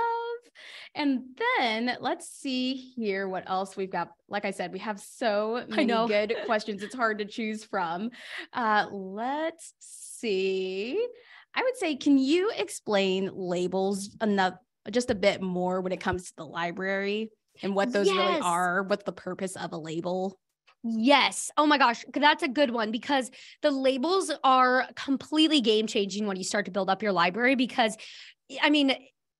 And then let's see here what else we've got. Like I said, we have so many good questions. It's hard to choose from. Let's see. I would say, can you explain labels just a bit more when it comes to the library and what those really are? What's the purpose of a label? Yes. Oh my gosh. That's a good one because the labels are completely game changing when you start to build up your library because I mean,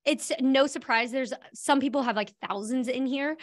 it's no surprise. There's some people have like thousands in here.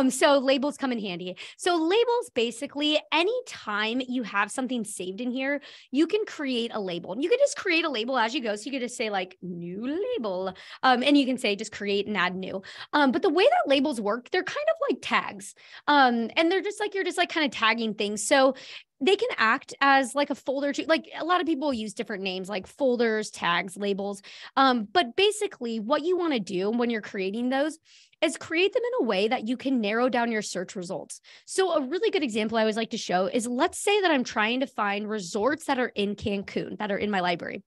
So labels come in handy. So labels, basically, anytime you have something saved in here, you can create a label. You can just create a label as you go. So you could just say like new label. And you can say just create and add new. But the way that labels work, they're kind of like tags. And they're just like, you're just like kind of tagging things. So they can act as like a folder too. Like a lot of people use different names like folders, tags, labels. But basically what you want to do when you're creating those is create them in a way that you can narrow down your search results. So a really good example I always like to show is let's say that I'm trying to find resorts that are in Cancun, that are in my library.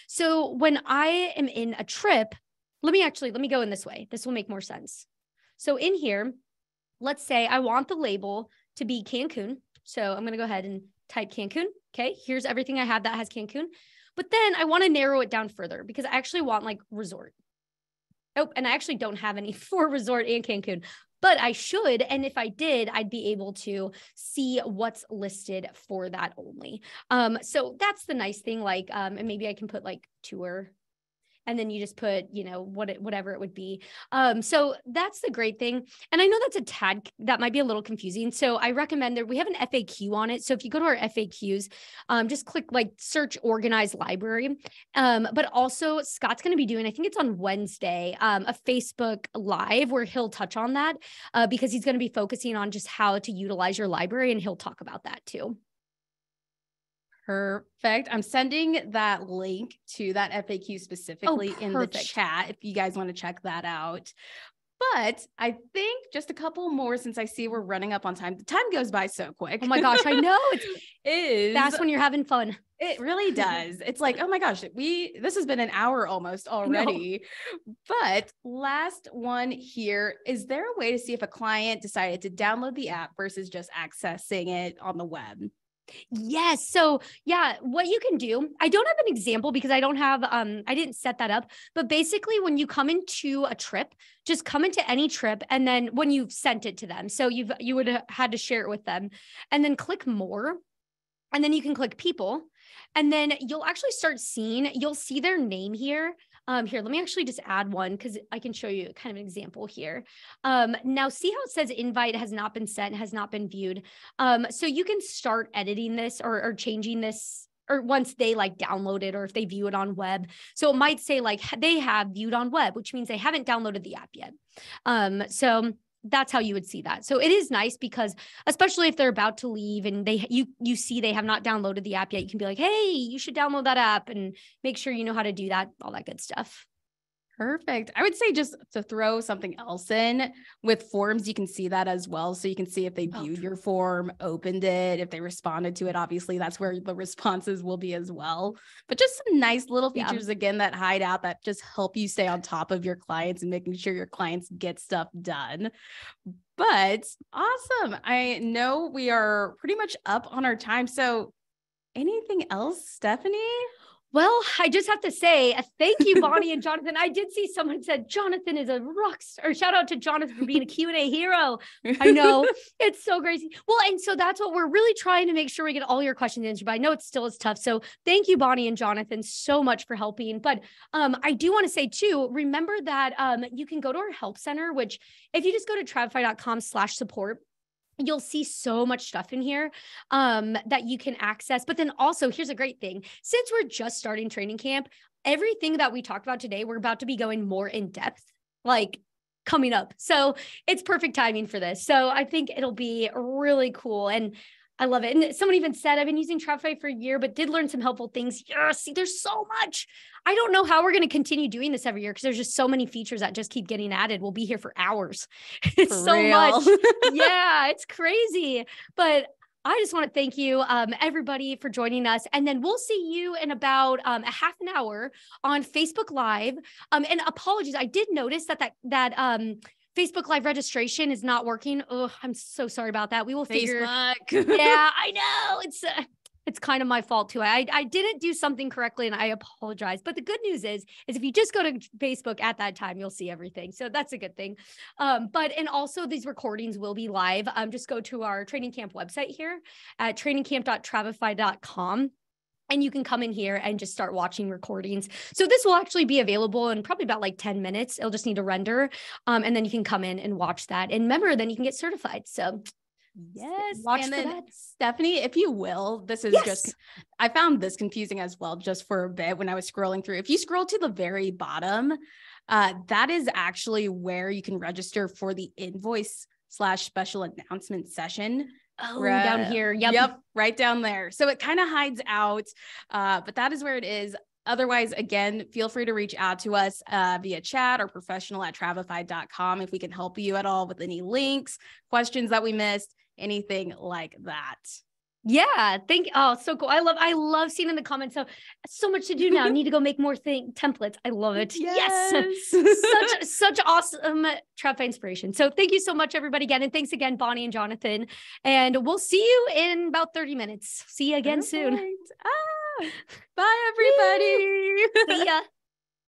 So when I am in a trip, let me go in this way. This will make more sense. So in here, let's say I want the label to be Cancun. So I'm going to go ahead and type Cancun. Okay, here's everything I have that has Cancun. But then I want to narrow it down further because I actually want like resort. Oh, and I actually don't have any for resort and Cancun, but I should. And if I did, I'd be able to see what's listed for that only. So that's the nice thing. Like, and maybe I can put like tour. And then you just put, whatever it would be. So that's the great thing. And I know that's a tad, that might be a little confusing. So I recommend that we have an FAQ on it. So if you go to our FAQs, just click like search organized library. But also Scott's going to be doing, I think it's on Wednesday, a Facebook Live where he'll touch on that because he's going to be focusing on just how to utilize your library. And he'll talk about that too. Perfect. I'm sending that link to that FAQ specifically in the chat if you guys want to check that out. But I think just a couple more since I see we're running up on time. The time goes by so quick. Oh my gosh, I know. That's when you're having fun. It really does. It's like, oh my gosh, this has been an hour almost already. But last one here, is there a way to see if a client decided to download the app versus just accessing it on the web? Yes. So yeah, what you can do, I don't have an example because I don't have, I didn't set that up, but basically when you come into a trip, just come into any trip. And then when you've sent it to them, so you would have had to share it with them and then click more. And then you can click people and then you'll actually start seeing, you'll see their name here. Here, let me actually just add one because I can show you kind of an example here. Now see how it says invite has not been sent, has not been viewed. So you can start editing this or changing this or once they like download it or if they view it on web. So it might say like they have viewed on web, which means they haven't downloaded the app yet. So that's how you would see that. So it is nice because especially if they're about to leave and you see they have not downloaded the app yet, you can be like, hey, you should download that app and make sure you know how to do that, all that good stuff. Perfect. I would say just to throw something else in with forms, you can see that as well. So you can see if they viewed your form, opened it, if they responded to it, obviously that's where the responses will be as well. But just some nice little features again that hide out that just help you stay on top of your clients and making sure your clients get stuff done. But awesome. I know we are pretty much up on our time. So anything else, Stephanie? Well, I just have to say thank you, Bonnie and Jonathan. I did see someone said Jonathan is a rock star. Shout out to Jonathan for being a Q&A hero. I know it's so crazy. Well, and so that's what we're really trying to make sure we get all your questions answered. But I know it still is tough. So thank you, Bonnie and Jonathan, so much for helping. But I do want to say too, remember that you can go to our help center, which if you just go to travefy.com/support, you'll see so much stuff in here that you can access. But then also, here's a great thing. Since we're just starting training camp, everything that we talked about today, we're about to be going more in depth, like coming up. So it's perfect timing for this. So I think it'll be really cool. And I love it. And someone even said, I've been using Travefy for a year, but did learn some helpful things. Yes, see, there's so much. I don't know how we're going to continue doing this every year because there's just so many features that just keep getting added. We'll be here for hours. It's so much. Yeah, it's crazy. But I just want to thank you, everybody, for joining us. And then we'll see you in about a half an hour on Facebook Live. And apologies, I did notice that Facebook Live registration is not working. Oh, I'm so sorry about that. We will figure. Yeah, I know. It's kind of my fault too. I didn't do something correctly and I apologize. But the good news is if you just go to Facebook at that time, you'll see everything. So that's a good thing. And also these recordings will be live. Just go to our training camp website here at trainingcamp.travefy.com. And you can come in here and just start watching recordings. So this will actually be available in probably about like 10 minutes. It'll just need to render. And then you can come in and watch that. And remember, then you can get certified. So yes. Watch and for then that. Stephanie, if you will, this is just, I found this confusing as well, just for a bit when I was scrolling through. If you scroll to the very bottom, that is actually where you can register for the invoice/special announcement session. Oh, down here. Yep. Right down there. So it kind of hides out, but that is where it is. Otherwise, again, feel free to reach out to us via chat or professional@travefy.com if we can help you at all with any links, questions that we missed, anything like that. Yeah, so cool. I love seeing in the comments. So much to do now. I need to go make more templates. I love it. Yes. such awesome Travefy inspiration. So thank you so much, everybody, again. And thanks again, Bonnie and Jonathan. And we'll see you in about 30 minutes. See you again soon. Bye, everybody. See ya.